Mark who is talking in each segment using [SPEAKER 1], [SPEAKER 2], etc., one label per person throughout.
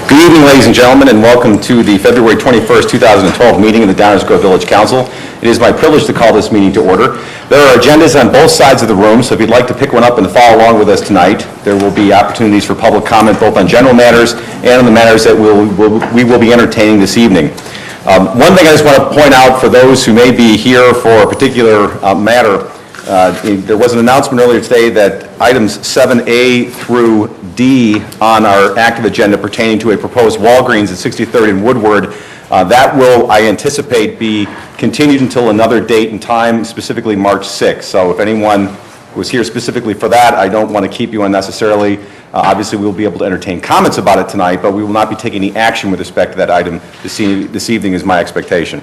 [SPEAKER 1] Good evening, ladies and gentlemen, and welcome to the February 21st, 2012 meeting of the Downers Grove Village Council. It is my privilege to call this meeting to order. There are agendas on both sides of the room, so if you'd like to pick one up and follow along with us tonight, there will be opportunities for public comment both on general matters and on the matters that we will be entertaining this evening. One thing I just want to point out for those who may be here for a particular matter, there was an announcement earlier today that items 7A through D on our active agenda pertaining to a proposed Walgreens at 63rd and Woodward, that will, I anticipate, be continued until another date and time, specifically March 6th. So if anyone was here specifically for that, I don't want to keep you unnecessarily. Obviously, we will be able to entertain comments about it tonight, but we will not be taking any action with respect to that item this evening is my expectation.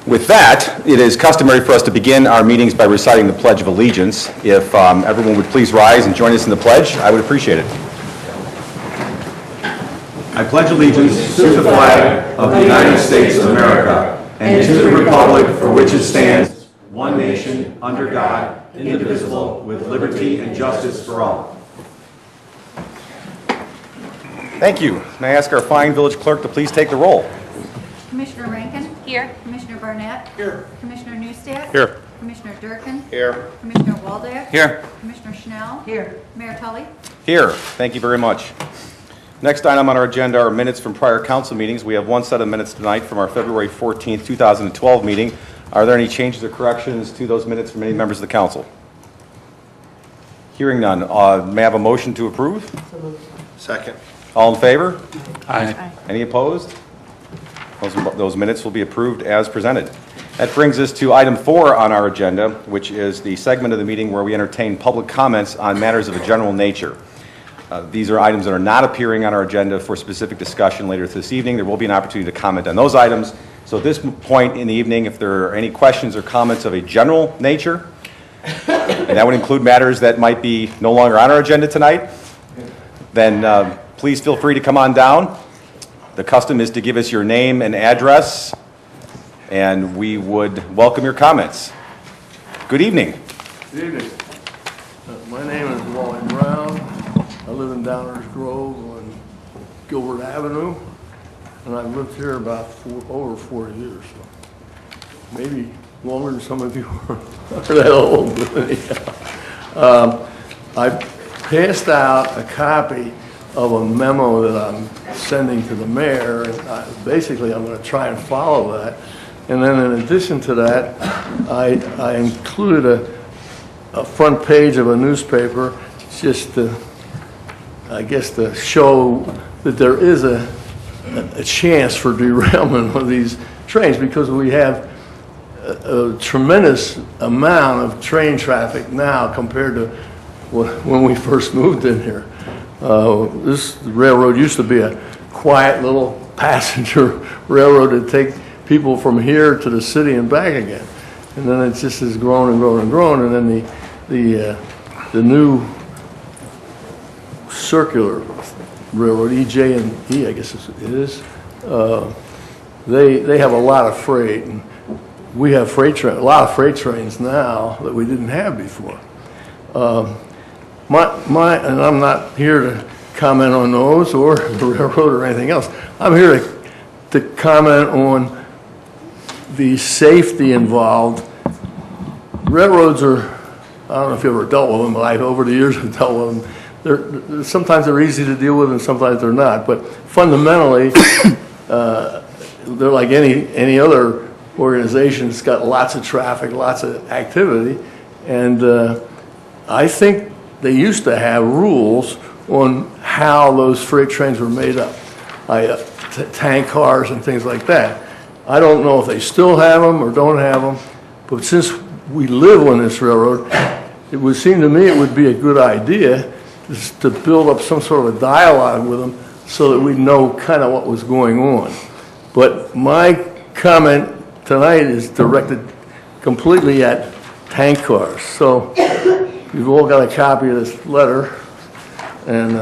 [SPEAKER 1] With that, it is customary for us to begin our meetings by reciting the Pledge of Allegiance. If everyone would please rise and join us in the pledge, I would appreciate it. I pledge allegiance to the flag of the United States of America and to the republic for which it stands, one nation, under God, indivisible, with liberty and justice for all. Thank you. May I ask our fine village clerk to please take the roll?
[SPEAKER 2] Commissioner Rankin? Here. Commissioner Barnett?
[SPEAKER 1] Here.
[SPEAKER 2] Commissioner Neustadt?
[SPEAKER 1] Here.
[SPEAKER 2] Commissioner Durkin?
[SPEAKER 1] Here.
[SPEAKER 2] Commissioner Waldeck?
[SPEAKER 1] Here.
[SPEAKER 2] Commissioner Schnell? Here. Mayor Tully?
[SPEAKER 1] Here. Thank you very much. Next item on our agenda are minutes from prior council meetings. We have one set of minutes tonight from our February 14th, 2012 meeting. Are there any changes or corrections to those minutes from any members of the council? Hearing none. May I have a motion to approve?
[SPEAKER 3] Second.
[SPEAKER 1] All in favor?
[SPEAKER 2] Aye.
[SPEAKER 1] Any opposed? Those minutes will be approved as presented. That brings us to item 4 on our agenda, which is the segment of the meeting where we entertain public comments on matters of a general nature. These are items that are not appearing on our agenda for specific discussion later this evening. There will be an opportunity to comment on those items. So at this point in the evening, if there are any questions or comments of a general nature, and that would include matters that might be no longer on our agenda tonight, then please feel free to come on down. The custom is to give us your name and address, and we would welcome your comments. Good evening.
[SPEAKER 3] Good evening. My name is Wally Brown. I live in Downers Grove on Gilbert Avenue, and I've lived here about over 40 years, so maybe longer than some of you are that old. But anyhow, I passed out a copy of a memo that I'm sending to the mayor, and basically I'm going to try and follow that. And then in addition to that, I included a front page of a newspaper just to, I guess, to show that there is a chance for derailment of these trains, because we have a tremendous amount of train traffic now compared to when we first moved in here. This railroad used to be a quiet little passenger railroad to take people from here to the city and back again. And then it just has grown and grown and grown. And then the new circular railroad, EJ&E, I guess it is, they have a lot of freight. And we have a lot of freight trains now that we didn't have before. And I'm not here to comment on those or the railroad or anything else. I'm here to comment on the safety involved. Railroads are, I don't know if you ever dealt with them, but over the years I've dealt with them. Sometimes they're easy to deal with and sometimes they're not. But fundamentally, they're like any other organization. It's got lots of traffic, lots of activity. And I think they used to have rules on how those freight trains were made up, tank cars and things like that. I don't know if they still have them or don't have them, but since we live on this railroad, it would seem to me it would be a good idea to build up some sort of a dialogue with them so that we know kind of what was going on. But my comment tonight is directed completely at tank cars. So you've all got a copy of this letter, and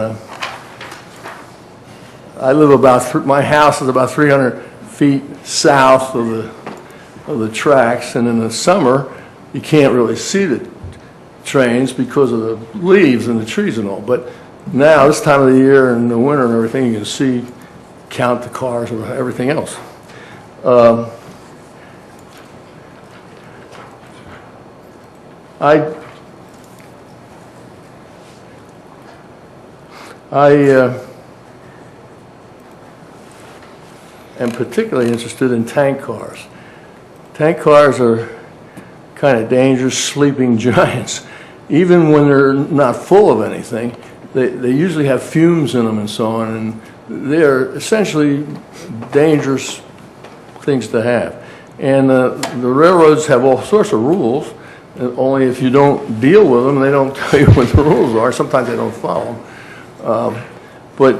[SPEAKER 3] my house is about 300 feet south of the tracks, and in the summer you can't really see the trains because of the leaves and the trees and all. But now, this time of the year in the winter and everything, you can see, count the cars and everything else. I am particularly interested in tank cars. Tank cars are kind of dangerous sleeping giants. Even when they're not full of anything, they usually have fumes in them and so on, and they're essentially dangerous things to have. And the railroads have all sorts of rules, only if you don't deal with them, they don't tell you what the rules are. Sometimes they don't follow them. But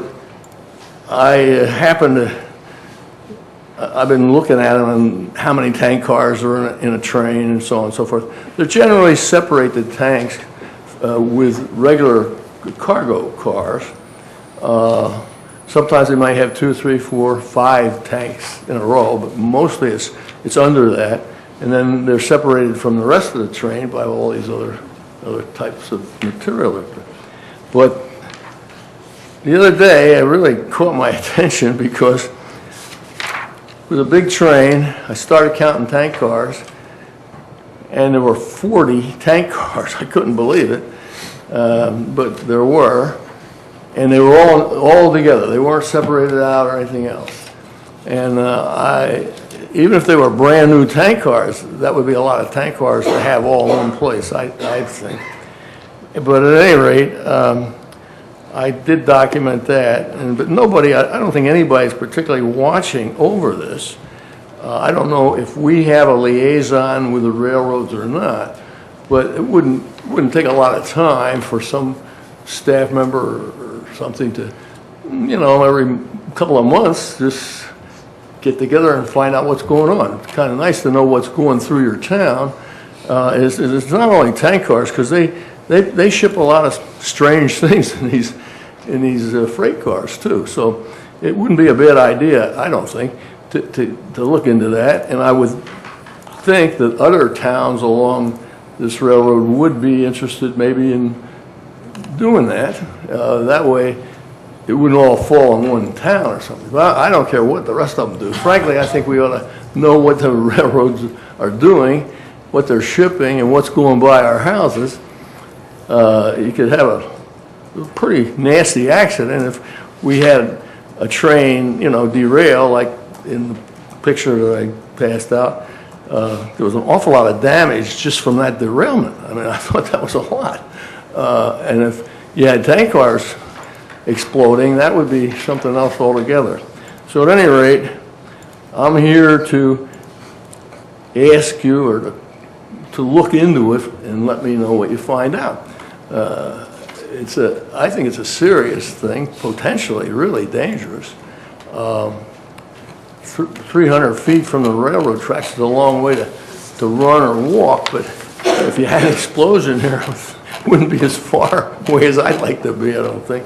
[SPEAKER 3] I've been looking at them and how many tank cars are in a train and so on and so forth. They generally separate the tanks with regular cargo cars. Sometimes they might have 2, 3, 4, 5 tanks in a row, but mostly it's under that. And then they're separated from the rest of the train by all these other types of material. But the other day, it really caught my attention because with a big train, I started counting tank cars, and there were 40 tank cars. I couldn't believe it, but there were, and they were all together. They weren't separated out or anything else. And even if they were brand new tank cars, that would be a lot of tank cars to have all in one place, I think. But at any rate, I did document that, but nobody, I don't think anybody's particularly watching over this. I don't know if we have a liaison with the railroads or not, but it wouldn't take a lot of time for some staff member or something to, every couple of months, just get together and find out what's going on. It's kind of nice to know what's going through your town. It's not only tank cars, because they ship a lot of strange things in these freight cars too. So it wouldn't be a bad idea, I don't think, to look into that. And I would think that other towns along this railroad would be interested maybe in doing that. That way it wouldn't all fall in one town or something. But I don't care what the rest of them do. Frankly, I think we ought to know what the railroads are doing, what they're shipping, and what's going by our houses. You could have a pretty nasty accident if we had a train, derail, like in the picture that I passed out. There was an awful lot of damage just from that derailment. I mean, I thought that was a lot. And if you had tank cars exploding, that would be something else altogether. So at any rate, I'm here to ask you or to look into it and let me know what you find out. I think it's a serious thing, potentially really dangerous. 300 feet from the railroad tracks is a long way to run or walk, but if you had an explosion there, it wouldn't be as far away as I'd like to be, I don't think.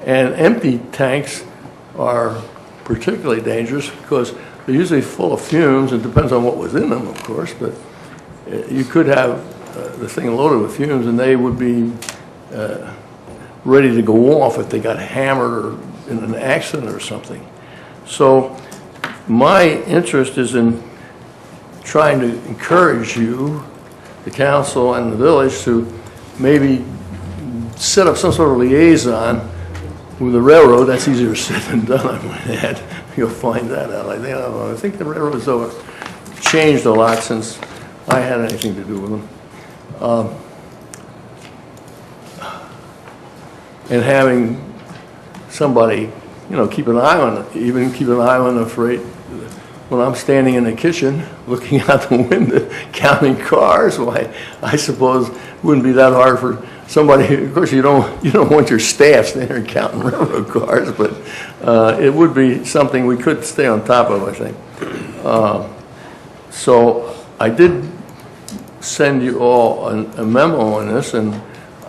[SPEAKER 3] And empty tanks are particularly dangerous because they're usually full of fumes. It depends on what was in them, of course, but you could have the thing loaded with fumes and they would be ready to go off if they got hammered or in an accident or something. So my interest is in trying to encourage you, the council and the village, to maybe set up some sort of liaison with the railroad. That's easier said than done, I might add. You'll find that out. I think the railroads have changed a lot since I had anything to do with them. And having somebody, keep an eye on it, even keep an eye on the freight. When I'm standing in the kitchen, looking out the window, counting cars, why, I suppose it wouldn't be that hard for somebody. Of course, you don't want your staff standing there counting railroad cars, but it would be something we could stay on top of, I think. So I did send you all a memo on this, and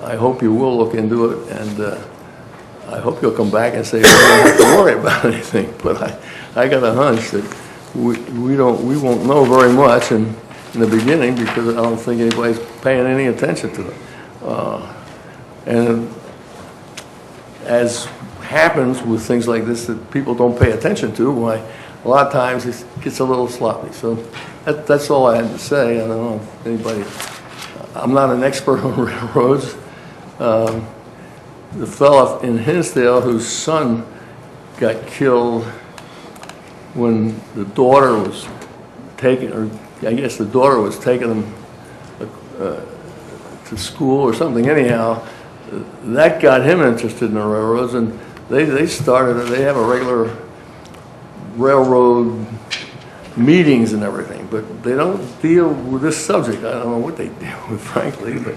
[SPEAKER 3] I hope you will look into it, and I hope you'll come back and say we don't have to worry about anything. But I got a hunch that we won't know very much, and in the beginning because I don't think anybody's paying any attention to it. And as happens with things like this that people don't pay attention to, why a lot of times it gets a little sloppy. So that's all I had to say. I don't know if anybody, I'm not an expert on railroads. The fella in Hinsdale whose son got killed when the daughter was taken, or I guess the daughter was taking him to school or something. Anyhow, that got him interested in the railroads, and they have a regular railroad meetings and everything, but they don't deal with this subject. I don't know what they deal with, frankly, but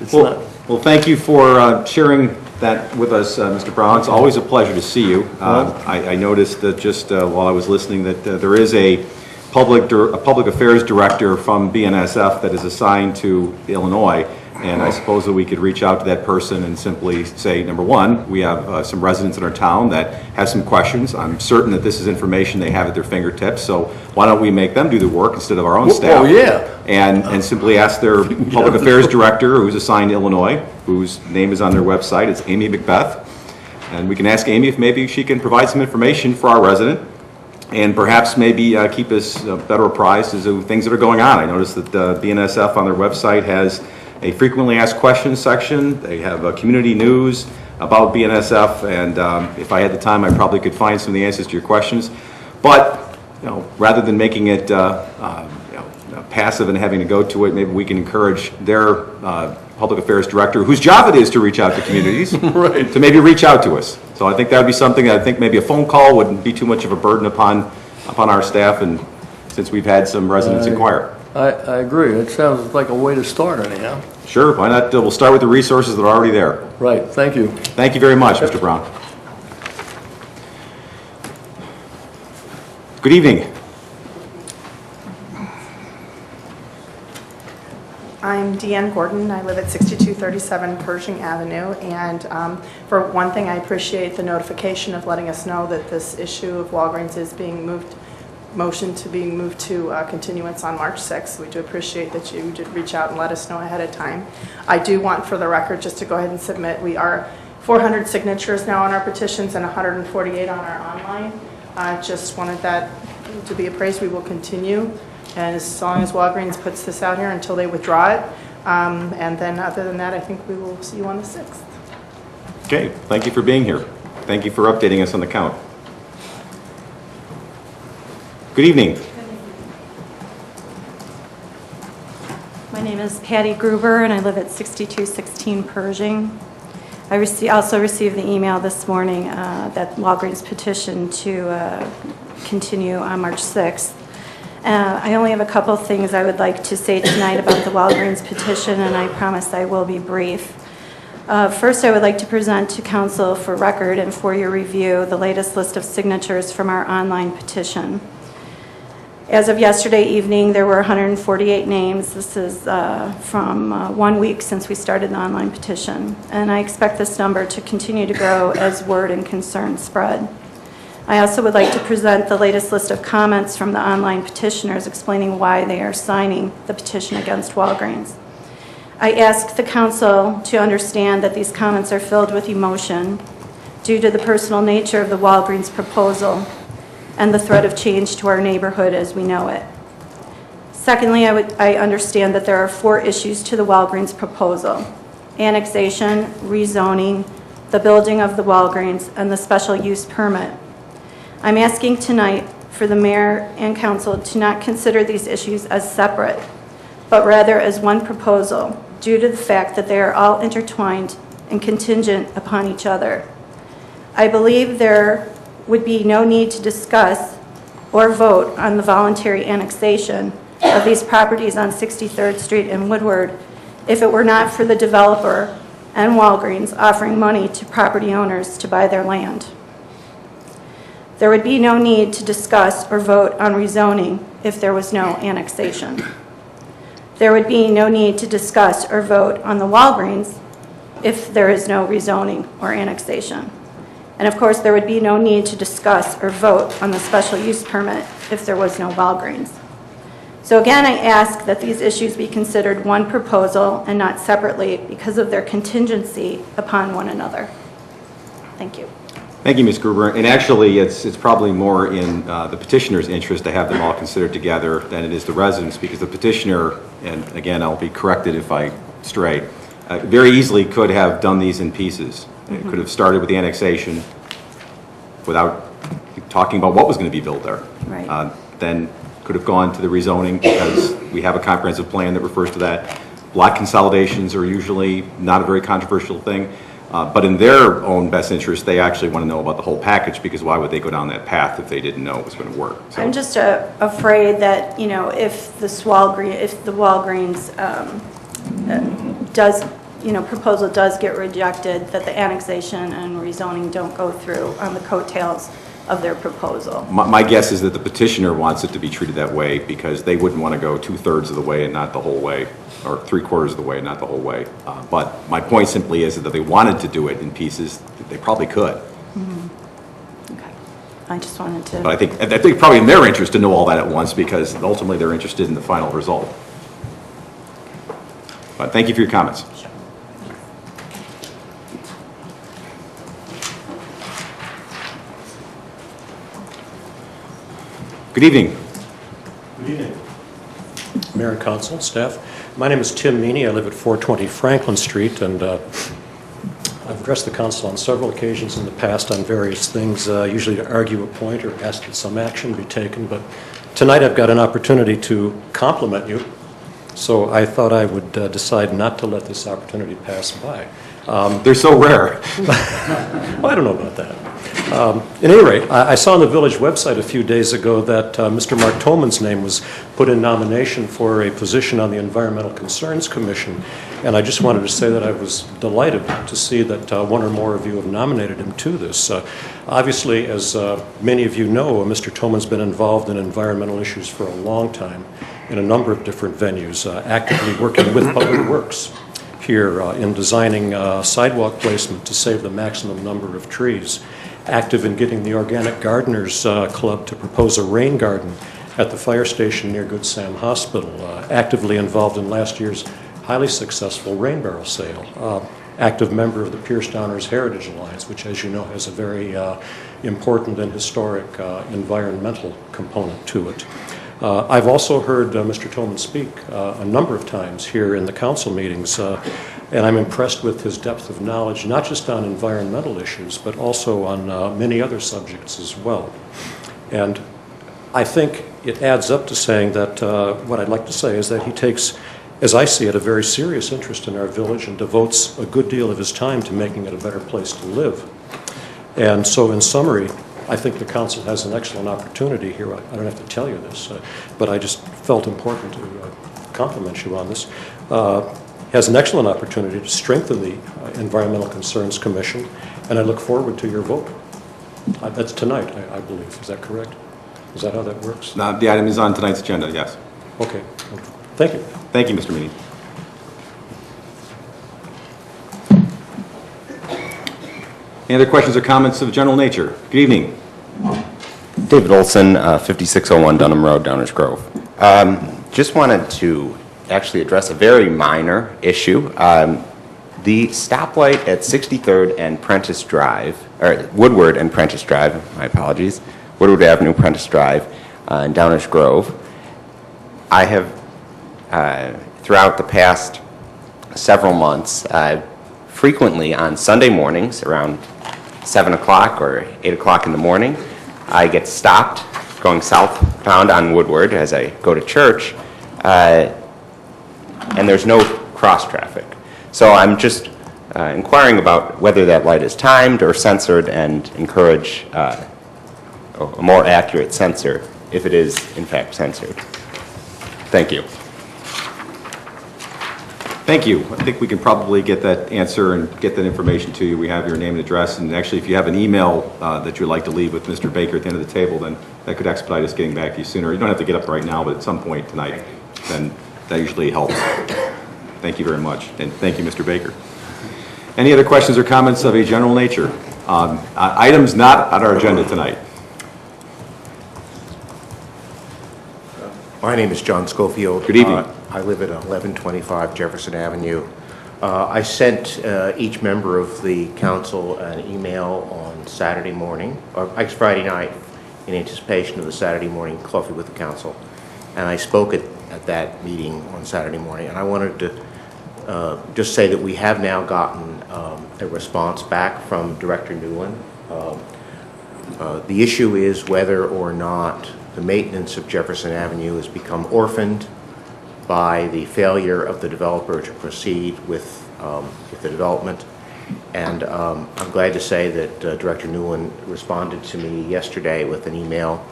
[SPEAKER 3] it's not.
[SPEAKER 1] Well, thank you for sharing that with us, Mr. Brown. It's always a pleasure to see you. I noticed that just while I was listening that there is a public affairs director from BNSF that is assigned to Illinois, and I suppose that we could reach out to that person and simply say, number one, we have some residents in our town that have some questions. I'm certain that this is information they have at their fingertips, so why don't we make them do the work instead of our own staff?
[SPEAKER 3] Oh, yeah.
[SPEAKER 1] And simply ask their public affairs director, who's assigned to Illinois, whose name is on their website. It's Amy Macbeth. And we can ask Amy if maybe she can provide some information for our resident and perhaps maybe keep us better apprised as to things that are going on. I noticed that BNSF on their website has a frequently asked questions section. They have community news about BNSF, and if I had the time, I probably could find some of the answers to your questions. But rather than making it passive and having to go to it, maybe we can encourage their public affairs director, whose job it is to reach out to communities,
[SPEAKER 3] Right.
[SPEAKER 1] to maybe reach out to us. So I think that would be something that I think maybe a phone call wouldn't be too much of a burden upon our staff, and since we've had some residents inquire.
[SPEAKER 3] I agree. It sounds like a way to start anyhow.
[SPEAKER 1] Sure, why not? We'll start with the resources that are already there.
[SPEAKER 3] Right, thank you.
[SPEAKER 1] Thank you very much, Mr. Brown. Good evening.
[SPEAKER 4] I'm Deanne Gordon. I live at 6237 Pershing Avenue, and for one thing, I appreciate the notification of letting us know that this issue of Walgreens is being motion to be moved to continuance on March 6th. We do appreciate that you did reach out and let us know ahead of time. I do want, for the record, just to go ahead and submit, we are 400 signatures now on our petitions and 148 on our online. I just wanted that to be appraised. We will continue, and as long as Walgreens puts this out here until they withdraw it. And then other than that, I think we will see you on the 6th.
[SPEAKER 1] Okay, thank you for being here. Thank you for updating us on the count. Good evening.
[SPEAKER 5] My name is Patty Gruber, and I live at 6216 Pershing. I also received the email this morning that Walgreens petition to continue on March 6th. I only have a couple things I would like to say tonight about the Walgreens petition, and I promise I will be brief. First, I would like to present to Council for record and for your review the latest list of signatures from our online petition. As of yesterday evening, there were 148 names. This is from 1 week since we started the online petition, and I expect this number to continue to grow as word and concern spread. I also would like to present the latest list of comments from the online petitioners explaining why they are signing the petition against Walgreens. I ask the Council to understand that these comments are filled with emotion due to the personal nature of the Walgreens proposal and the threat of change to our neighborhood as we know it. Secondly, I understand that there are 4 issues to the Walgreens proposal: annexation, rezoning, the building of the Walgreens, and the special use permit. I'm asking tonight for the mayor and council to not consider these issues as separate, but rather as one proposal due to the fact that they are all intertwined and contingent upon each other. I believe there would be no need to discuss or vote on the voluntary annexation of these properties on 63rd Street in Woodward if it were not for the developer and Walgreens offering money to property owners to buy their land. There would be no need to discuss or vote on rezoning if there was no annexation. There would be no need to discuss or vote on the Walgreens if there is no rezoning or annexation. And of course, there would be no need to discuss or vote on the special use permit if there was no Walgreens. So again, I ask that these issues be considered one proposal and not separately because of their contingency upon one another. Thank you.
[SPEAKER 1] Thank you, Ms. Gruber. And actually, it's probably more in the petitioner's interest to have them all considered together than it is the residents, because the petitioner, and again, I'll be corrected if I stray, very easily could have done these in pieces. It could have started with the annexation without talking about what was going to be built there.
[SPEAKER 5] Right.
[SPEAKER 1] Then could have gone to the rezoning because we have a comprehensive plan that refers to that. Lot consolidations are usually not a very controversial thing. But in their own best interest, they actually want to know about the whole package, because why would they go down that path if they didn't know it was going to work? So,
[SPEAKER 5] I'm just afraid that, if the Walgreens proposal does get rejected, that the annexation and rezoning don't go through on the coattails of their proposal.
[SPEAKER 1] my guess is that the petitioner wants it to be treated that way because they wouldn't want to go 2/3 of the way and not the whole way, or 3/4 of the way and not the whole way. But my point simply is that if they wanted to do it in pieces, they probably could.
[SPEAKER 5] Okay. I just wanted to.
[SPEAKER 1] But I think probably in their interest to know all that at once, because ultimately they're interested in the final result. But thank you for your comments. Good evening.
[SPEAKER 6] Good evening. Mayor and Council, staff. My name is Tim Meany. I live at 420 Franklin Street, and I've addressed the Council on several occasions in the past on various things, usually to argue a point or ask that some action be taken. But tonight I've got an opportunity to compliment you, so I thought I would decide not to let this opportunity pass by.
[SPEAKER 1] They're so rare.
[SPEAKER 6] Well, I don't know about that. At any rate, I saw on the village website a few days ago that Mr. Mark Toman's name was put in nomination for a position on the Environmental Concerns Commission, and I just wanted to say that I was delighted to see that one or more of you have nominated him to this. Obviously, as many of you know, Mr. Toman's been involved in environmental issues for a long time in a number of different venues, actively working with Public Works here in designing sidewalk placement to save the maximum number of trees, active in getting the Organic Gardeners Club to propose a rain garden at the fire station near Good Sam Hospital, actively involved in last year's highly successful rain barrel sale, active member of the Pierce Downers Heritage Alliance, which, as you know, has a very important and historic environmental component to it. I've also heard Mr. Toman speak a number of times here in the council meetings, and I'm impressed with his depth of knowledge, not just on environmental issues, but also on many other subjects as well. And I think it adds up to saying that what I'd like to say is that he takes, as I see it, a very serious interest in our village and devotes a good deal of his time to making it a better place to live. And so in summary, I think the council has an excellent opportunity here. I don't have to tell you this, but I just felt important to compliment you on this. Has an excellent opportunity to strengthen the Environmental Concerns Commission, and I look forward to your vote. That's tonight, I believe. Is that correct? Is that how that works?
[SPEAKER 1] The item is on tonight's agenda, yes.
[SPEAKER 6] Okay. Thank you.
[SPEAKER 1] Thank you, Mr. Meany. Any other questions or comments of general nature? Good evening.
[SPEAKER 7] David Olson, 5601 Dunham Road, Downers Grove. Just wanted to actually address a very minor issue. The stoplight at 63rd and Prentice Drive, or Woodward and Prentice Drive, my apologies, Woodward Avenue, Prentice Drive, in Downers Grove. I have, throughout the past several months, frequently on Sunday mornings around 7 o'clock or 8 o'clock in the morning, I get stopped going southbound on Woodward as I go to church, and there's no cross traffic. So I'm just inquiring about whether that light is timed or censored, and encourage a more accurate censor if it is in fact censored. Thank you.
[SPEAKER 1] Thank you. I think we can probably get that answer and get that information to you. We have your name and address, and actually if you have an email that you'd like to leave with Mr. Baker at the end of the table, then that could expedite us getting back to you sooner. You don't have to get up right now, but at some point tonight, then that usually helps. Thank you very much, and thank you, Mr. Baker. Any other questions or comments of a general nature? Items not on our agenda tonight.
[SPEAKER 8] My name is John Schofield.
[SPEAKER 1] Good evening.
[SPEAKER 8] I live at 1125 Jefferson Avenue. I sent each member of the council an email on Saturday morning, or Friday night, in anticipation of the Saturday morning coffee with the council. And I spoke at that meeting on Saturday morning, and I wanted to just say that we have now gotten a response back from Director Newland. The issue is whether or not the maintenance of Jefferson Avenue has become orphaned by the failure of the developer to proceed with the development. And I'm glad to say that Director Newland responded to me yesterday with an email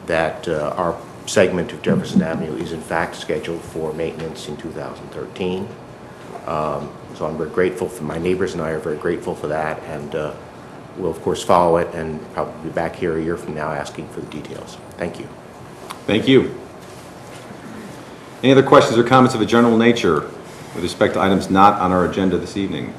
[SPEAKER 8] that our segment of Jefferson Avenue is in fact scheduled for maintenance in 2013. So I'm very grateful for, my neighbors and I are very grateful for that, and we'll of course follow it and probably be back here a year from now asking for the details. Thank you.
[SPEAKER 1] Thank you. Any other questions or comments of a general nature with respect to items not on our agenda this evening?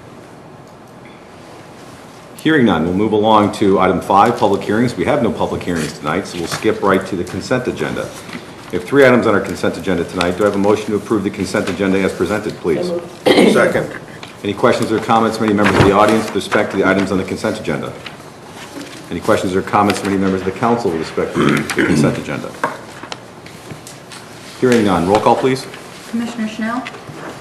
[SPEAKER 1] Hearing none, we'll move along to item 5, public hearings. We have no public hearings tonight, so we'll skip right to the consent agenda. We have 3 items on our consent agenda tonight. Do I have a motion to approve the consent agenda as presented, please?
[SPEAKER 3] Second.
[SPEAKER 1] Any questions or comments from any members of the audience with respect to the items on the consent agenda? Any questions or comments from any members of the council with respect to the consent agenda? Hearing none, roll call, please.
[SPEAKER 2] Commissioner Schnell?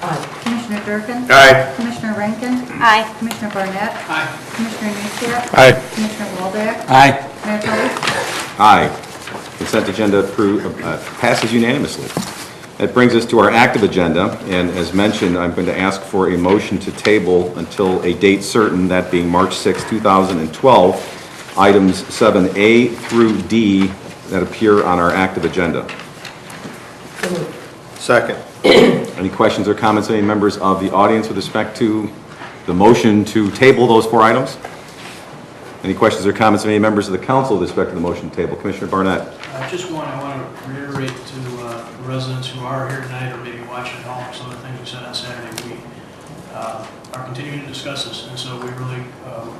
[SPEAKER 2] Aye. Commissioner Durkin?
[SPEAKER 3] Aye.
[SPEAKER 2] Commissioner Rankin?
[SPEAKER 5] Aye.
[SPEAKER 2] Commissioner Barnett? Aye. Commissioner Nucia?
[SPEAKER 3] Aye.
[SPEAKER 2] Commissioner Waldeck?
[SPEAKER 9] Aye.
[SPEAKER 2] Mayor Tully?
[SPEAKER 1] Aye. Consent agenda passes unanimously. That brings us to our active agenda, and as mentioned, I'm going to ask for a motion to table until a date certain, that being March 6, 2012, items 7A through D that appear on our active agenda.
[SPEAKER 3] Second.
[SPEAKER 1] Any questions or comments from any members of the audience with respect to the motion to table those 4 items? Any questions or comments from any members of the council with respect to the motion to table? Commissioner Barnett.
[SPEAKER 10] Just one, I want to reiterate to the residents who are here tonight or maybe watching at home some of the things we said on Saturday. We are continuing to discuss this, and so we really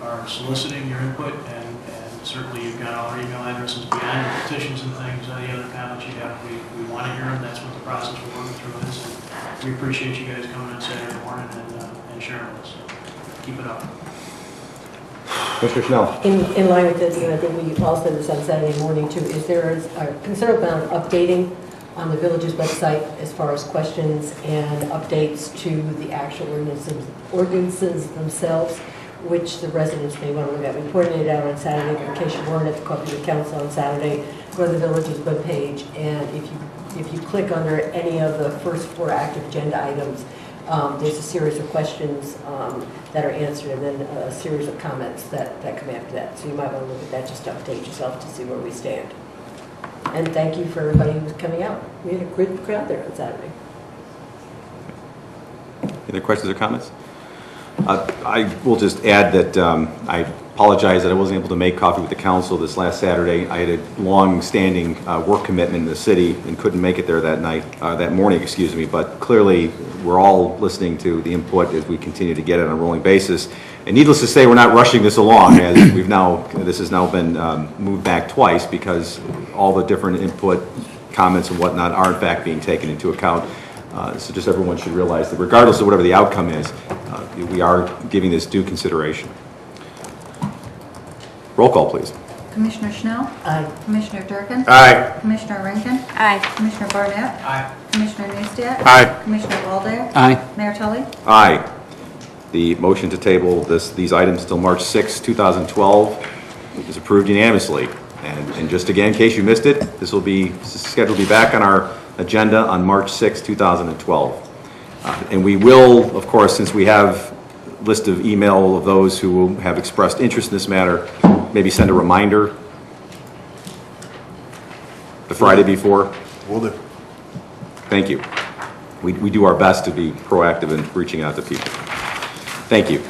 [SPEAKER 10] are soliciting your input, and certainly you've got all our email addresses beyond the petitions and things, any other comments you have. We want to hear them. That's what the process we're working through is. And we appreciate you guys coming on Saturday morning and sharing with us. So keep it up.
[SPEAKER 1] Commissioner Schnell.
[SPEAKER 11] In line with this, and I think we all said this on Saturday morning too, is there a considerable amount of updating on the village's website as far as questions and updates to the actual ordinances themselves, which the residents may want to look at. We pointed it out on Saturday, but in case you weren't at the coffee with council on Saturday, go to the village's webpage, and if you click under any of the first 4 active agenda items, there's a series of questions that are answered, and then a series of comments that come after that. So you might want to look at that just to update yourself to see where we stand. And thank you for everybody who's coming out. We had a great crowd there on Saturday.
[SPEAKER 1] Any other questions or comments? I will just add that I apologize that I wasn't able to make coffee with the council this last Saturday. I had a long-standing work commitment in the city and couldn't make it there that morning, excuse me, but clearly we're all listening to the input as we continue to get it on a rolling basis. And needless to say, we're not rushing this along, as this has now been moved back twice because all the different input, comments and whatnot are in fact being taken into account. So just everyone should realize that regardless of whatever the outcome is, we are giving this due consideration. Roll call, please.
[SPEAKER 2] Commissioner Schnell?
[SPEAKER 11] Aye.
[SPEAKER 2] Commissioner Durkin?
[SPEAKER 3] Aye.
[SPEAKER 2] Commissioner Rankin?
[SPEAKER 5] Aye.
[SPEAKER 2] Commissioner Barnett?
[SPEAKER 10] Aye.
[SPEAKER 2] Commissioner Nucia?
[SPEAKER 3] Aye.
[SPEAKER 2] Commissioner Waldeck?
[SPEAKER 9] Aye.
[SPEAKER 2] Mayor Tully?
[SPEAKER 1] Aye. The motion to table these items until March 6, 2012 is approved unanimously. And just again, in case you missed it, this will be scheduled to be back on our agenda on March 6, 2012. And we will, of course, since we have a list of email of those who have expressed interest in this matter, maybe send a reminder the Friday before.
[SPEAKER 3] Will do.
[SPEAKER 1] Thank you. We do our best to be proactive in reaching out to people. Thank you.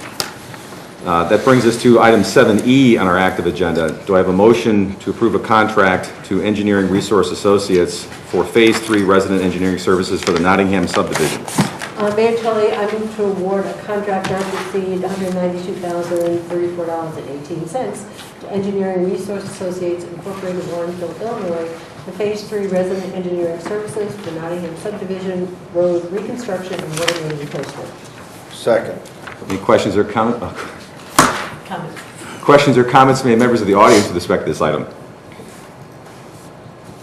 [SPEAKER 1] That brings us to item 7E on our active agenda. Do I have a motion to approve a contract to Engineering Resource Associates for Phase 3 resident engineering services for the Nottingham subdivision?
[SPEAKER 11] Mayor Tully, I move to award a contract not to exceed $192,034.18 to Engineering Resource Associates Incorporated, Warrenville, Illinois, the Phase 3 Resident Engineering Services for Nottingham Subdivision Road Reconstruction and Water Main Replacement.
[SPEAKER 3] Second.
[SPEAKER 1] Any questions or comments?
[SPEAKER 11] Comments?
[SPEAKER 1] Questions or comments from any members of the audience with respect to this item?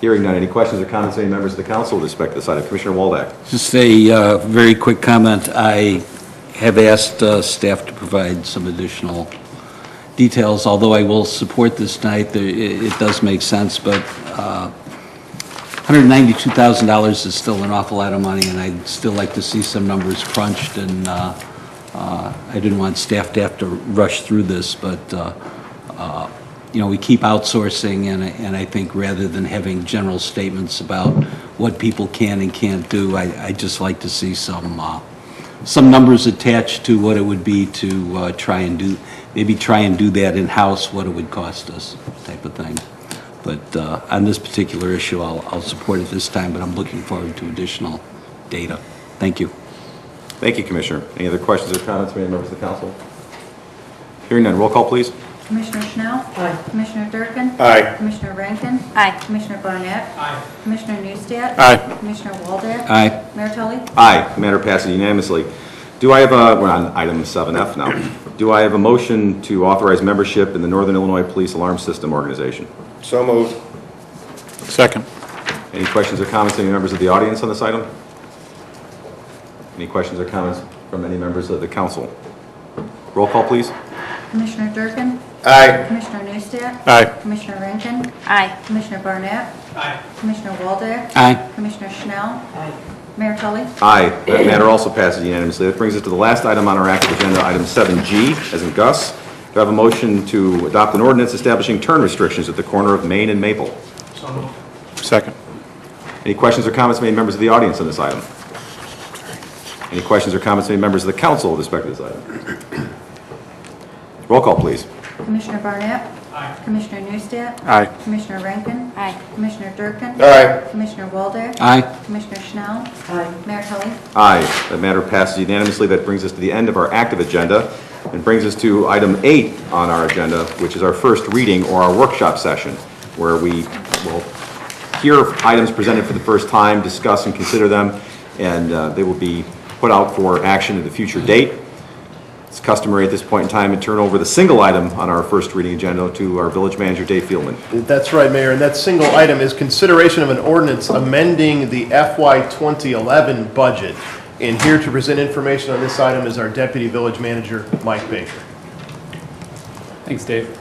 [SPEAKER 1] Hearing none. Any questions or comments from any members of the council with respect to this item? Commissioner Waldeck.
[SPEAKER 9] Just a very quick comment. I have asked staff to provide some additional details, although I will support this tonight. It does make sense, but $192,000 is still an awful lot of money, and I'd still like to see some numbers crunched, and I didn't want staff to have to rush through this, but you know, we keep outsourcing, and I think rather than having general statements about what people can and can't do, I'd just like to see some numbers attached to what it would be to try and do that in-house, what it would cost us, type of thing. But on this particular issue, I'll support it this time, but I'm looking forward to additional data. Thank you.
[SPEAKER 1] Thank you, Commissioner. Any other questions or comments from any members of the council? Hearing none. Roll call, please.
[SPEAKER 2] Commissioner Schnell?
[SPEAKER 11] Aye.
[SPEAKER 2] Commissioner Durkin?
[SPEAKER 3] Aye.
[SPEAKER 2] Commissioner Rankin?
[SPEAKER 5] Aye.
[SPEAKER 2] Commissioner Barnett?
[SPEAKER 10] Aye.
[SPEAKER 2] Commissioner Newstead?
[SPEAKER 3] Aye.
[SPEAKER 2] Commissioner Waldeck?
[SPEAKER 9] Aye.
[SPEAKER 2] Mayor Tully?
[SPEAKER 1] Aye. The matter passes unanimously. Do I have we're on item 7F now. Do I have a motion to authorize membership in the Northern Illinois Police Alarm System Organization?
[SPEAKER 3] So moved. Second.
[SPEAKER 1] Any questions or comments from any members of the audience on this item? Any questions or comments from any members of the council? Roll call, please.
[SPEAKER 2] Commissioner Durkin?
[SPEAKER 3] Aye.
[SPEAKER 2] Commissioner Newstead?
[SPEAKER 3] Aye.
[SPEAKER 2] Commissioner Rankin?
[SPEAKER 5] Aye.
[SPEAKER 2] Commissioner Barnett?
[SPEAKER 10] Aye.
[SPEAKER 2] Commissioner Waldeck?
[SPEAKER 9] Aye.
[SPEAKER 2] Commissioner Schnell?
[SPEAKER 11] Aye.
[SPEAKER 2] Mayor Tully?
[SPEAKER 1] Aye. That matter also passes unanimously. That brings us to the last item on our active agenda, item 7G, as in Gus. Do I have a motion to adopt an ordinance establishing turn restrictions at the corner of Main and Maple?
[SPEAKER 10] So moved.
[SPEAKER 3] Second.
[SPEAKER 1] Any questions or comments from any members of the audience on this item? Any questions or comments from any members of the council with respect to this item? Roll call, please.
[SPEAKER 2] Commissioner Barnett?
[SPEAKER 10] Aye.
[SPEAKER 2] Commissioner Newstead?
[SPEAKER 3] Aye.
[SPEAKER 2] Commissioner Rankin?
[SPEAKER 5] Aye.
[SPEAKER 2] Commissioner Durkin?
[SPEAKER 3] Aye.
[SPEAKER 2] Commissioner Waldeck?
[SPEAKER 9] Aye.
[SPEAKER 2] Commissioner Schnell?
[SPEAKER 11] Aye.
[SPEAKER 2] Mayor Tully?
[SPEAKER 1] Aye. That matter passes unanimously. That brings us to the end of our active agenda and brings us to item 8 on our agenda, which is our first reading or our workshop session, where we will hear items presented for the first time, discuss and consider them, and they will be put out for action at a future date. It's customary at this point in time to turn over the single item on our first reading agenda to our village manager, Dave Fieldman.
[SPEAKER 12] That's right, Mayor, and that single item is consideration of an ordinance amending the FY 2011 budget. And here to present information on this item is our Deputy Village Manager, Mike Baker.
[SPEAKER 13] Thanks, Dave.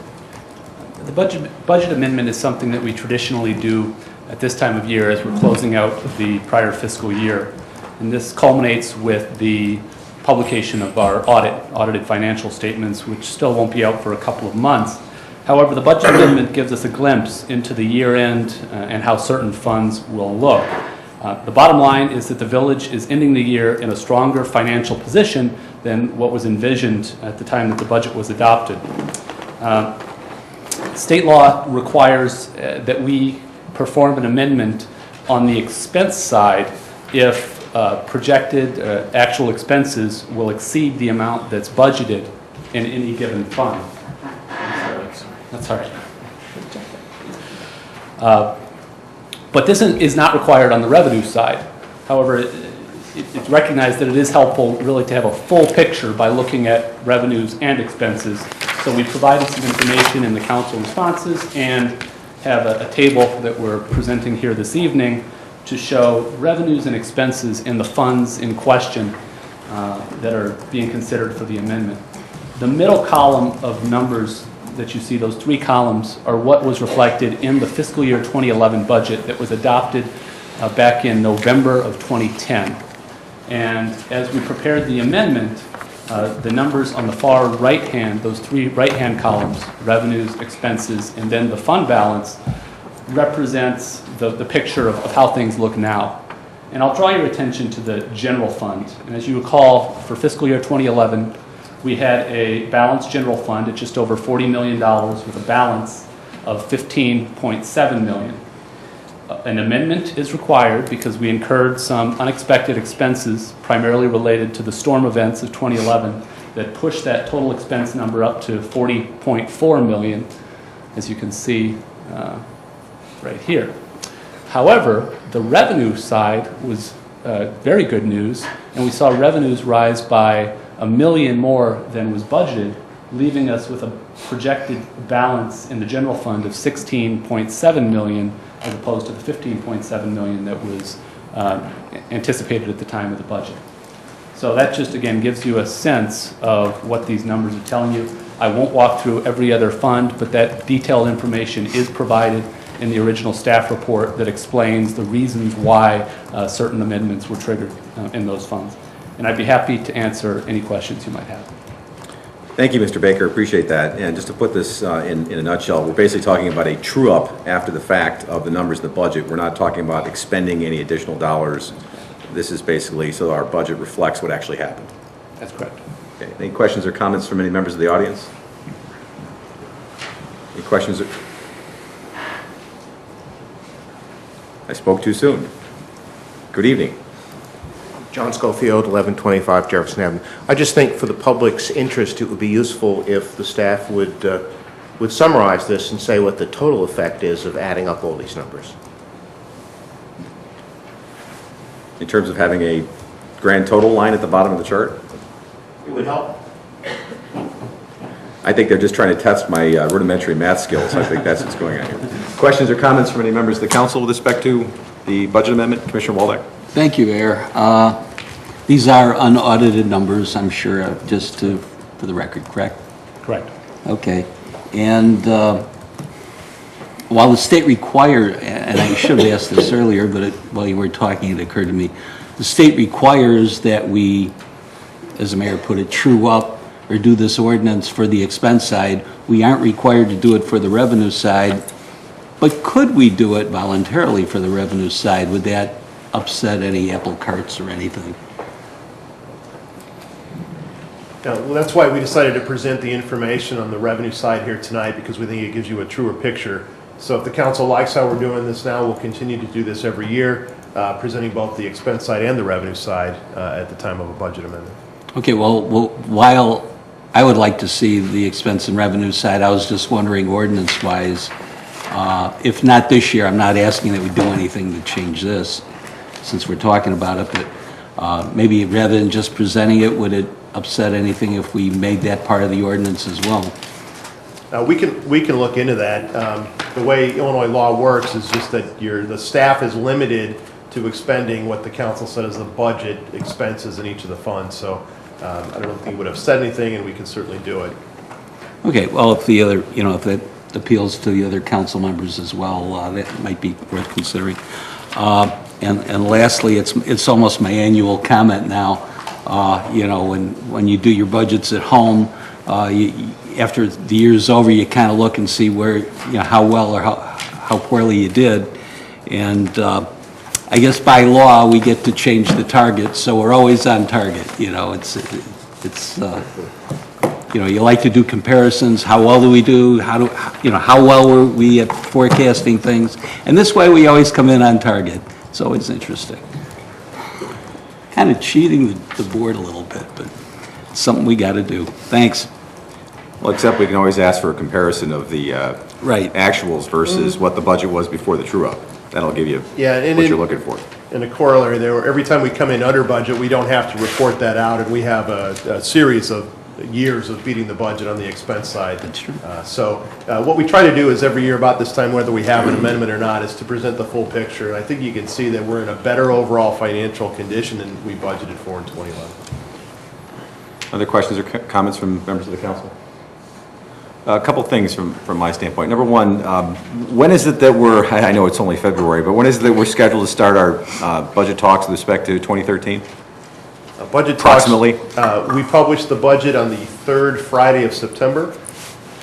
[SPEAKER 13] The budget amendment is something that we traditionally do at this time of year as we're closing out the prior fiscal year. And this culminates with the publication of our audited financial statements, which still won't be out for a couple of months. However, the budget amendment gives us a glimpse into the year end and how certain funds will look. The bottom line is that the village is ending the year in a stronger financial position than what was envisioned at the time that the budget was adopted. State law requires that we perform an amendment on the expense side if projected actual expenses will exceed the amount that's budgeted in any given fund. That's all right. But this is not required on the revenue side. However, it's recognized that it is helpful really to have a full picture by looking at revenues and expenses. So we provided some information in the council responses and have a table that we're presenting here this evening to show revenues and expenses in the funds in question that are being considered for the amendment. The middle column of numbers that you see, those 3 columns, are what was reflected in the fiscal year 2011 budget that was adopted back in November of 2010. And as we prepared the amendment, the numbers on the far right hand, those 3 right-hand columns, revenues, expenses, and then the fund balance, represents the picture of how things look now. And I'll draw your attention to the general fund. And as you recall, for fiscal year 2011, we had a balanced general fund at just over $40 million with a balance of $15.7 million. An amendment is required because we incurred some unexpected expenses, primarily related to the storm events of 2011, that pushed that total expense number up to $40.4 million, as you can see right here. However, the revenue side was very good news, and we saw revenues rise by $1 million more than was budgeted, leaving us with a projected balance in the general fund of $16.7 million as opposed to the $15.7 million that was anticipated at the time of the budget. So that just, again, gives you a sense of what these numbers are telling you. I won't walk through every other fund, but that detailed information is provided in the original staff report that explains the reasons why certain amendments were triggered in those funds. And I'd be happy to answer any questions you might have.
[SPEAKER 1] Thank you, Mr. Baker. Appreciate that. And just to put this in a nutshell, we're basically talking about a true-up after the fact of the numbers in the budget. We're not talking about expending any additional dollars. This is basically so our budget reflects what actually happened.
[SPEAKER 13] That's correct.
[SPEAKER 1] Okay. Any questions or comments from any members of the audience? Any questions? I spoke too soon. Good evening.
[SPEAKER 8] John Schofield, 1125 Jefferson Avenue. I just think for the public's interest, it would be useful if the staff would summarize this and say what the total effect is of adding up all these numbers.
[SPEAKER 1] In terms of having a grand total line at the bottom of the chart?
[SPEAKER 8] It would help.
[SPEAKER 1] I think they're just trying to test my rudimentary math skills. I think that's what's going on here. Questions or comments from any members of the council with respect to the budget amendment? Commissioner Waldeck.
[SPEAKER 9] Thank you, Mayor. These are unaudited numbers, I'm sure, just for the record, correct?
[SPEAKER 13] Correct.
[SPEAKER 9] Okay. And while the state requires, and I should have asked this earlier, but while you were talking, it occurred to me, the state requires that we, as the mayor put it, true up or do this ordinance for the expense side. We aren't required to do it for the revenue side, but could we do it voluntarily for the revenue side? Would that upset any apple carts or anything?
[SPEAKER 12] Well, that's why we decided to present the information on the revenue side here tonight, because we think it gives you a truer picture. So if the council likes how we're doing this now, we'll continue to do this every year, presenting both the expense side and the revenue side at the time of a budget amendment.
[SPEAKER 9] Okay, well, while I would like to see the expense and revenue side, I was just wondering ordinance-wise, if not this year, I'm not asking that we do anything to change this, since we're talking about it, but maybe rather than just presenting it, would it upset anything if we made that part of the ordinance as well?
[SPEAKER 12] We can look into that. The way Illinois law works is just that the staff is limited to expending what the council said is the budget expenses in each of the funds. So I don't think it would have said anything, and we can certainly do it.
[SPEAKER 9] Okay, well, if the other, if that appeals to the other council members as well, that might be worth considering. And lastly, it's almost my annual comment now. When you do your budgets at home, after the year's over, you kind of look and see where, how well or how poorly you did. And I guess by law, we get to change the target, so we're always on target. You like to do comparisons. How well do we do? How well were we at forecasting things? And this way, we always come in on target. It's always interesting. Kind of cheating the board a little bit, but it's something we got to do. Thanks.
[SPEAKER 1] Well, except we can always ask for a comparison of the
[SPEAKER 9] right
[SPEAKER 1] actuals versus what the budget was before the true-up. That'll give you what you're looking for.
[SPEAKER 12] And a corollary there, every time we come in under budget, we don't have to report that out, and we have a series of years of beating the budget on the expense side.
[SPEAKER 9] That's true.
[SPEAKER 12] So what we try to do is every year about this time, whether we have an amendment or not, is to present the full picture. And I think you can see that we're in a better overall financial condition than we budgeted for in 2011.
[SPEAKER 1] Other questions or comments from members of the council? A couple things from my standpoint. Number one, when is it that I know it's only February, but when is it that we're scheduled to start our budget talks with respect to 2013?
[SPEAKER 12] Budget
[SPEAKER 1] approximately
[SPEAKER 12] talks, we publish the budget on the third Friday of September,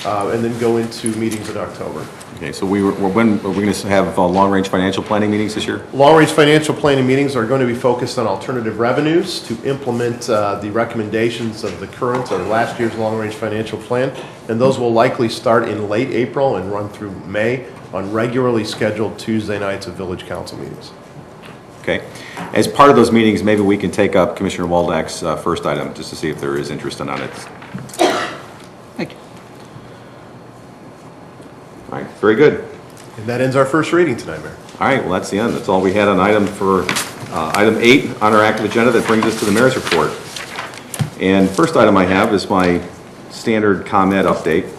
[SPEAKER 12] and then go into meetings in October.
[SPEAKER 1] Okay, so when are we going to have long-range financial planning meetings this year?
[SPEAKER 12] Long-range financial planning meetings are going to be focused on alternative revenues to implement the recommendations of the current or last year's long-range financial plan, and those will likely start in late April and run through May on regularly scheduled Tuesday nights of village council meetings.
[SPEAKER 1] Okay. As part of those meetings, maybe we can take up Commissioner Waldeck's first item just to see if there is interest on it.
[SPEAKER 9] Thank you.
[SPEAKER 1] All right, very good.
[SPEAKER 12] And that ends our first reading tonight, Mayor.
[SPEAKER 1] All right, well, that's the end. That's all we had on item 8 on our active agenda. That brings us to the mayor's report. And first item I have is my standard ComEd update.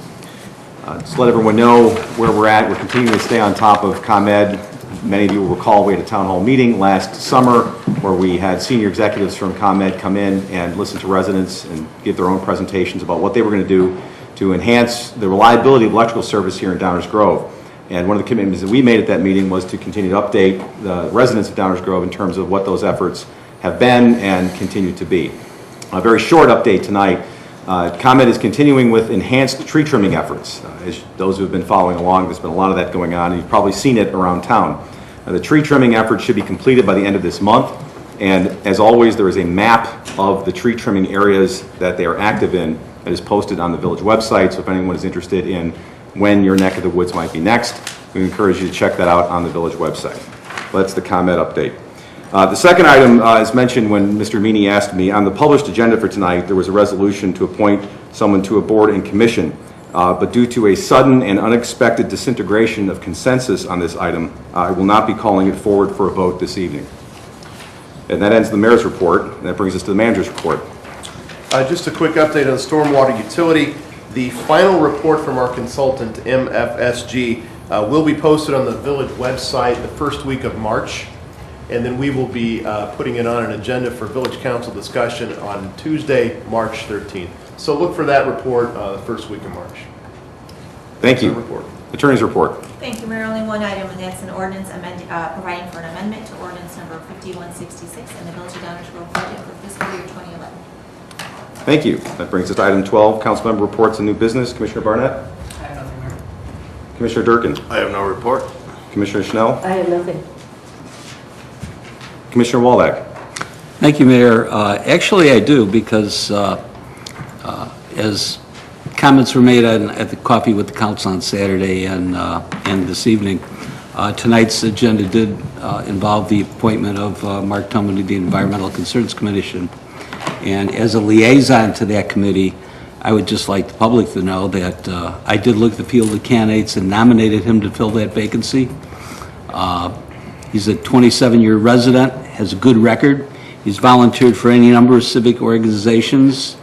[SPEAKER 1] Just to let everyone know where we're at. We're continuing to stay on top of ComEd. Many of you will recall we had a town hall meeting last summer where we had senior executives from ComEd come in and listen to residents and give their own presentations about what they were going to do to enhance the reliability of electrical service here in Downers Grove. And one of the commitments that we made at that meeting was to continue to update the residents of Downers Grove in terms of what those efforts have been and continue to be. A very short update tonight. ComEd is continuing with enhanced tree trimming efforts. As those who have been following along, there's been a lot of that going on, and you've probably seen it around town. The tree trimming effort should be completed by the end of this month, and as always, there is a map of the tree trimming areas that they are active in that is posted on the village website, so if anyone is interested in when your neck of the woods might be next, we encourage you to check that out on the village website. That's the ComEd update. The second item, as mentioned when Mr. Meany asked me, on the published agenda for tonight, there was a resolution to appoint someone to a board and commission, but due to a sudden and unexpected disintegration of consensus on this item, I will not be calling it forward for a vote this evening. And that ends the mayor's report, and that brings us to the manager's report.
[SPEAKER 12] Just a quick update on the stormwater utility. The final report from our consultant, MFSG, will be posted on the village website the first week of March, and then we will be putting it on an agenda for village council discussion on Tuesday, March 13th. So look for that report the first week of March.
[SPEAKER 1] Thank you.
[SPEAKER 12] Report.
[SPEAKER 1] Attorney's report.
[SPEAKER 2] Thank you, Mayor. Only one item, and that's an ordinance providing for an amendment to ordinance number 5166 in the Village of Downers Grove budget for fiscal year 2011.
[SPEAKER 1] Thank you. That brings us to item 12, council member reports and new business. Commissioner Barnett?
[SPEAKER 10] I have nothing, Mayor.
[SPEAKER 1] Commissioner Durkin?
[SPEAKER 3] I have no report.
[SPEAKER 1] Commissioner Schnell?
[SPEAKER 11] I have nothing.
[SPEAKER 1] Commissioner Waldeck?
[SPEAKER 9] Thank you, Mayor. Actually, I do, because as comments were made at the coffee with the council on Saturday and this evening, tonight's agenda did involve the appointment of Mark Toman to the Environmental Concerns Commission. And as a liaison to that committee, I would just like the public to know that I did look at the field of candidates and nominated him to fill that vacancy. He's a 27-year resident, has a good record. He's volunteered for any number of civic organizations,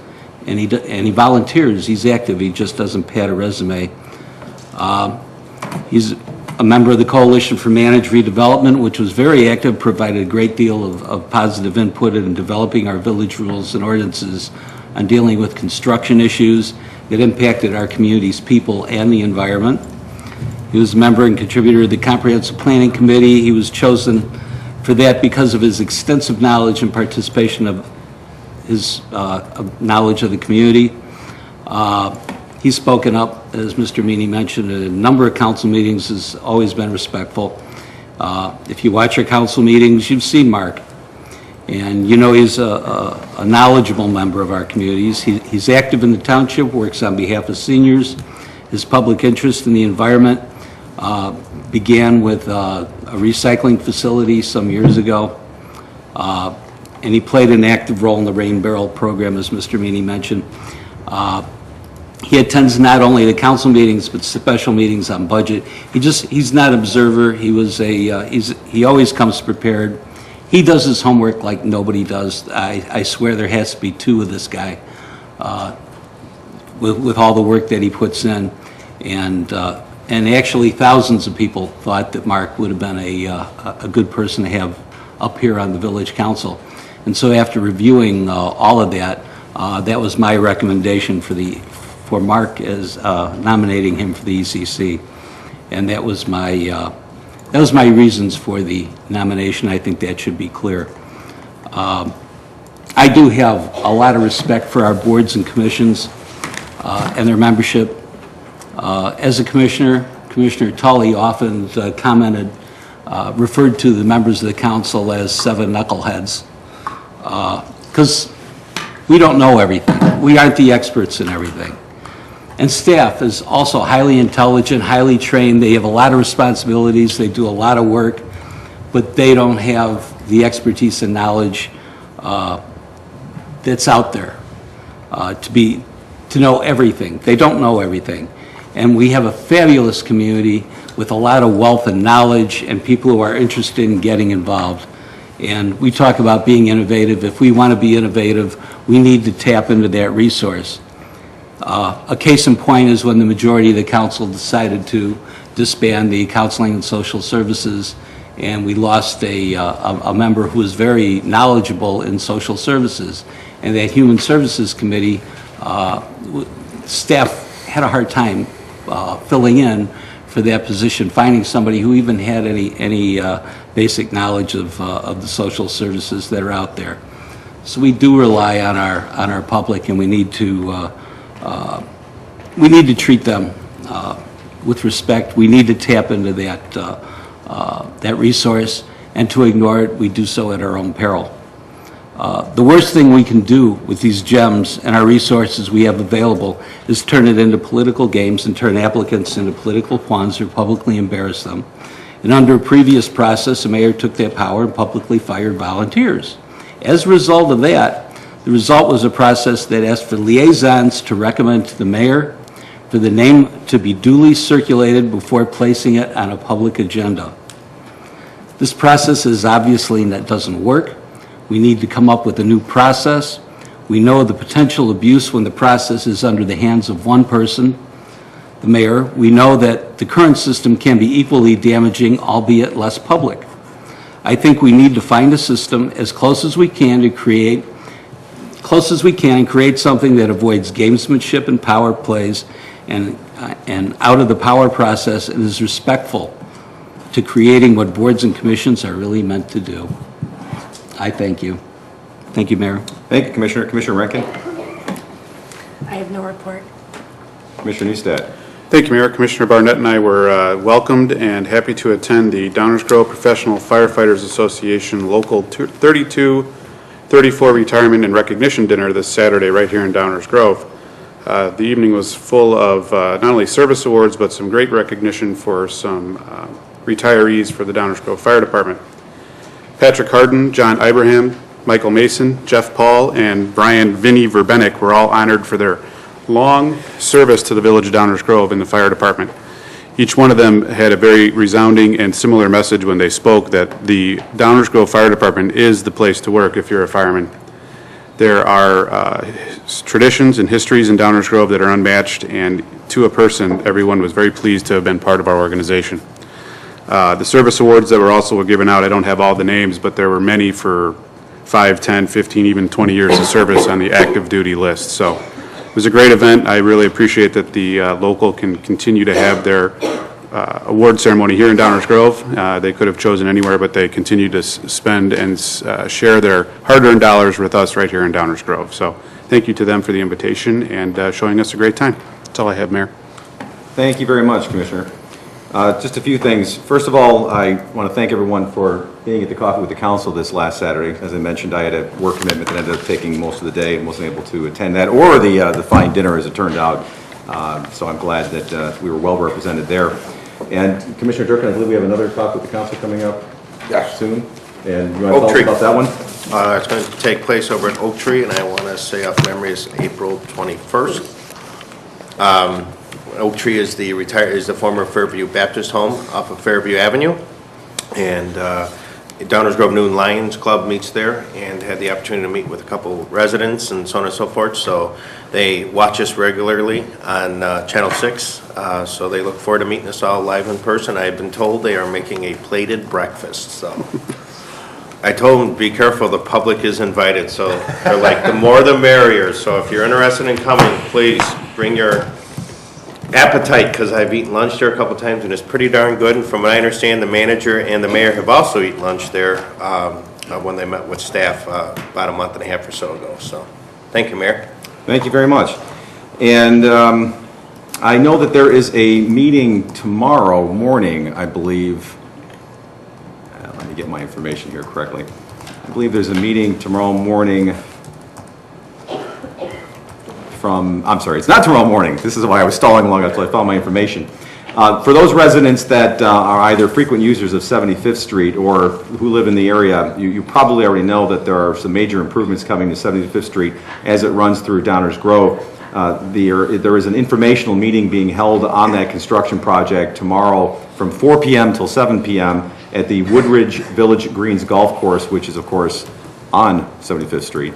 [SPEAKER 9] and he volunteers. He's active. He just doesn't pad a resume. He's a member of the Coalition for Managed Redevelopment, which was very active, provided a great deal of positive input in developing our village rules and ordinances on dealing with construction issues that impacted our community's people and the environment. He was a member and contributor of the Comprehensive Planning Committee. He was chosen for that because of his extensive knowledge and participation of his knowledge of the community. He's spoken up, as Mr. Meany mentioned, at a number of council meetings, has always been respectful. If you watch our council meetings, you've seen Mark. And you know he's a knowledgeable member of our communities. He's active in the township, works on behalf of seniors. His public interest in the environment began with a recycling facility some years ago. And he played an active role in the Rain Barrel program, as Mr. Meany mentioned. He attends not only the council meetings, but special meetings on budget. He's not an observer. He always comes prepared. He does his homework like nobody does. I swear there has to be two of this guy with all the work that he puts in. And actually thousands of people thought that Mark would have been a good person to have up here on the village council. And so after reviewing all of that, that was my recommendation for Mark as nominating him for the ECC. And that was my reasons for the nomination. I think that should be clear. I do have a lot of respect for our boards and commissions and their membership. As a commissioner, Commissioner Tully often referred to the members of the council as seven knuckleheads, because we don't know everything. We aren't the experts in everything. And staff is also highly intelligent, highly trained. They have a lot of responsibilities. They do a lot of work, but they don't have the expertise and knowledge that's out there to know everything. They don't know everything. And we have a fabulous community with a lot of wealth and knowledge and people who are interested in getting involved. And we talk about being innovative. If we want to be innovative, we need to tap into that resource. A case in point is when the majority of the council decided to disband the Counseling and Social Services, and we lost a member who was very knowledgeable in social services. And that Human Services Committee, staff had a hard time filling in for that position, finding somebody who even had any basic knowledge of the social services that are out there. So we do rely on our public, and we need to treat them with respect. We need to tap into that resource, and to ignore it, we do so at our own peril. The worst thing we can do with these gems and our resources we have available is turn it into political games and turn applicants into political pawns or publicly embarrass them. And under a previous process, the mayor took that power and publicly fired volunteers. As a result of that, the result was a process that asked for liaisons to recommend to the mayor for the name to be duly circulated before placing it on a public agenda. This process is obviously that doesn't work. We need to come up with a new process. We know the potential abuse when the process is under the hands of one person, the mayor. We know that the current system can be equally damaging, albeit less public. I think we need to find a system as close as we can and create something that avoids gamesmanship and power plays and out of the power process and is respectful to creating what boards and commissions are really meant to do. I thank you. Thank you, Mayor.
[SPEAKER 1] Thank you, Commissioner. Commissioner Rankin?
[SPEAKER 11] I have no report.
[SPEAKER 1] Commissioner Neustadt?
[SPEAKER 14] Thank you, Mayor. Commissioner Barnett and I were welcomed and happy to attend the Downers Grove Professional Firefighters Association Local 3234 Retirement and Recognition Dinner this Saturday right here in Downers Grove. The evening was full of not only service awards, but some great recognition for some retirees for the Downers Grove Fire Department. Patrick Harden, John Ibrahim, Michael Mason, Jeff Paul, and Brian Vinnie Verbenek were all honored for their long service to the Village of Downers Grove in the fire department. Each one of them had a very resounding and similar message when they spoke that the Downers Grove Fire Department is the place to work if you're a fireman. There are traditions and histories in Downers Grove that are unmatched, and to a person, everyone was very pleased to have been part of our organization. The service awards that were also given out, I don't have all the names, but there were many for 5, 10, 15, even 20 years of service on the active duty list. So it was a great event. I really appreciate that the local can continue to have their award ceremony here in Downers Grove. They could have chosen anywhere, but they continue to spend and share their hard-earned dollars with us right here in Downers Grove. So thank you to them for the invitation and showing us a great time. That's all I have, Mayor.
[SPEAKER 1] Thank you very much, Commissioner. Just a few things. First of all, I want to thank everyone for being at the Coffee with the Council this last Saturday. As I mentioned, I had a work commitment that ended up taking most of the day and wasn't able to attend that, or the fine dinner as it turned out. So I'm glad that we were well represented there. And Commissioner Durkin, I believe we have another Coffee with the Council coming up soon. And you want to tell us about that one?
[SPEAKER 8] It's going to take place over at Oak Tree, and I want to say off memory is April 21st. Oak Tree is the former Fairview Baptist home off of Fairview Avenue, and Downers Grove Noon Lions Club meets there, and had the opportunity to meet with a couple residents and so on and so forth. So they watch us regularly on Channel 6, so they look forward to meeting us all live in person. I've been told they are making a plated breakfast, so I told them, be careful, the public is invited, so they're like, the more the merrier. So if you're interested in coming, please bring your appetite, because I've eaten lunch there a couple times and it's pretty darn good. And from what I understand, the manager and the mayor have also eaten lunch there when they met with staff about a month and a half or so ago. So thank you, Mayor.
[SPEAKER 1] Thank you very much. And I know that there is a meeting tomorrow morning, I believe. Let me get my information here correctly. I believe there's a meeting tomorrow morning I'm sorry, it's not tomorrow morning. This is why I was stalling along until I found my information. For those residents that are either frequent users of 75th Street or who live in the area, you probably already know that there are some major improvements coming to 75th Street as it runs through Downers Grove. There is an informational meeting being held on that construction project tomorrow from 4 p.m. till 7 p.m. at the Woodridge Village Greens Golf Course, which is, of course, on 75th Street.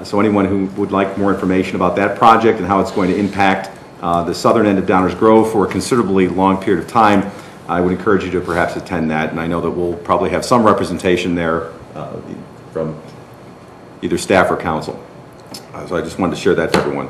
[SPEAKER 1] So anyone who would like more information about that project and how it's going to impact the southern end of Downers Grove for a considerably long period of time, I would encourage you to perhaps attend that. And I know that we'll probably have some representation there from either staff or council. So I just wanted to share that to everyone.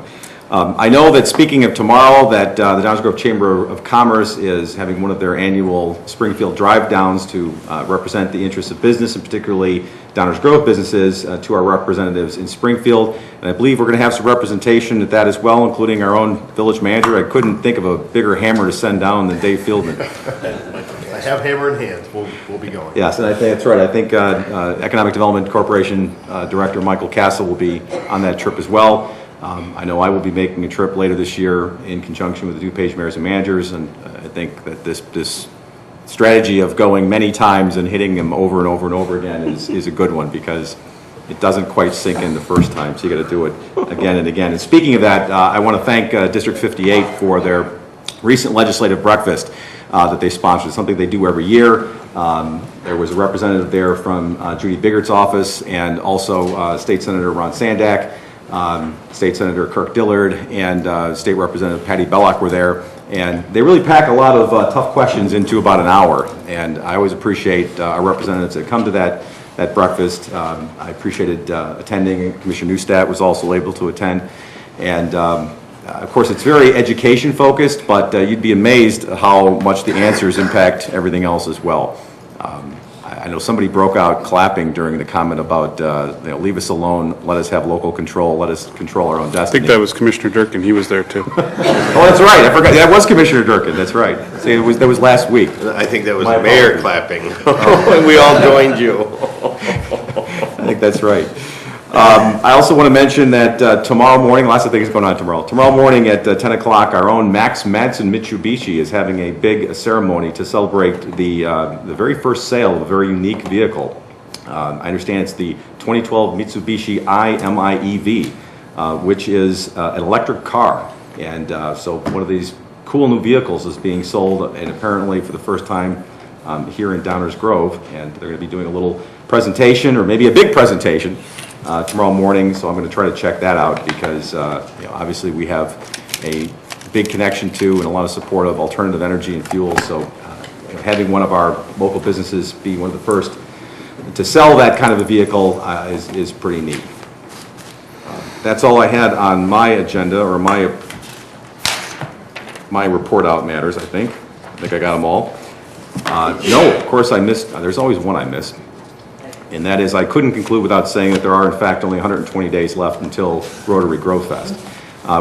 [SPEAKER 1] I know that speaking of tomorrow, that the Downers Grove Chamber of Commerce is having one of their annual Springfield drive-downs to represent the interests of business, and particularly Downers Grove businesses, to our representatives in Springfield. And I believe we're going to have some representation at that as well, including our own village manager. I couldn't think of a bigger hammer to send down than Dave Fieldman.
[SPEAKER 12] I have hammer in hand. We'll be going.
[SPEAKER 1] Yes, and I think that's right. I think Economic Development Corporation Director Michael Castle will be on that trip as well. I know I will be making a trip later this year in conjunction with the DuPage mayors and managers, and I think that this strategy of going many times and hitting them over and over and over again is a good one, because it doesn't quite sink in the first time, so you got to do it again and again. And speaking of that, I want to thank District 58 for their recent legislative breakfast that they sponsored. It's something they do every year. There was a representative there from Judy Biggart's office, and also State Senator Ron Sandak, State Senator Kirk Dillard, and State Representative Patty Bellock were there. And they really pack a lot of tough questions into about an hour. And I always appreciate our representatives that come to that breakfast. I appreciated attending. Commissioner Neustadt was also able to attend. And of course, it's very education focused, but you'd be amazed how much the answers impact everything else as well. I know somebody broke out clapping during the comment about, leave us alone, let us have local control, let us control our own
[SPEAKER 14] I
[SPEAKER 1] destiny.
[SPEAKER 14] think that was Commissioner Durkin. He was there too.
[SPEAKER 1] Oh, that's right. I forgot. That was Commissioner Durkin. That's right. See, that was last week.
[SPEAKER 8] I think that was
[SPEAKER 1] My
[SPEAKER 8] the mayor
[SPEAKER 1] apologies.
[SPEAKER 8] clapping, and we all joined you.
[SPEAKER 1] I think that's right. I also want to mention that tomorrow morning, lots of things going on tomorrow. Tomorrow morning at 10 o'clock, our own Max Madsen Mitsubishi is having a big ceremony to celebrate the very first sale of a very unique vehicle. I understand it's the 2012 Mitsubishi i-MiEV, which is an electric car. And so one of these cool new vehicles is being sold, and apparently for the first time here in Downers Grove. And they're going to be doing a little presentation, or maybe a big presentation, tomorrow morning, so I'm going to try to check that out, because obviously we have a big connection to and a lot of support of alternative energy and fuels, so having one of our local businesses be one of the first to sell that kind of a vehicle is pretty neat. That's all I had on my agenda, or my report out matters, I think. I got them all. No, of course I missed, there's always one I missed. And that is, I couldn't conclude without saying that there are, in fact, only 120 days left until Rotary Grove Fest.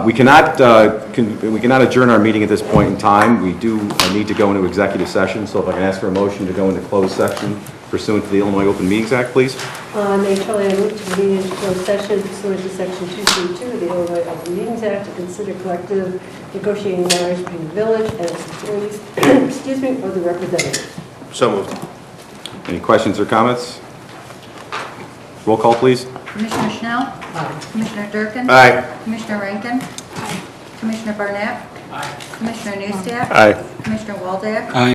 [SPEAKER 1] We cannot adjourn our meeting at this point in time. We do need to go into executive session, so if I can ask for a motion to go into closed session pursuant to the Illinois Open Meetings Act, please.
[SPEAKER 11] Mayor Tully, I move to convene into closed session pursuant to Section 232 of the Illinois Open Meetings Act to consider collective negotiating matters between the village and its employees, excuse me, or the representatives.
[SPEAKER 8] So moved.
[SPEAKER 1] Any questions or comments? Roll call, please.
[SPEAKER 15] Commissioner Schnell?
[SPEAKER 11] Aye.
[SPEAKER 15] Commissioner Durkin?
[SPEAKER 8] Aye.
[SPEAKER 15] Commissioner Rankin? Commissioner Barnett? Commissioner Neustadt?
[SPEAKER 14] Aye.
[SPEAKER 15] Commissioner Waldeck?
[SPEAKER 9] Aye.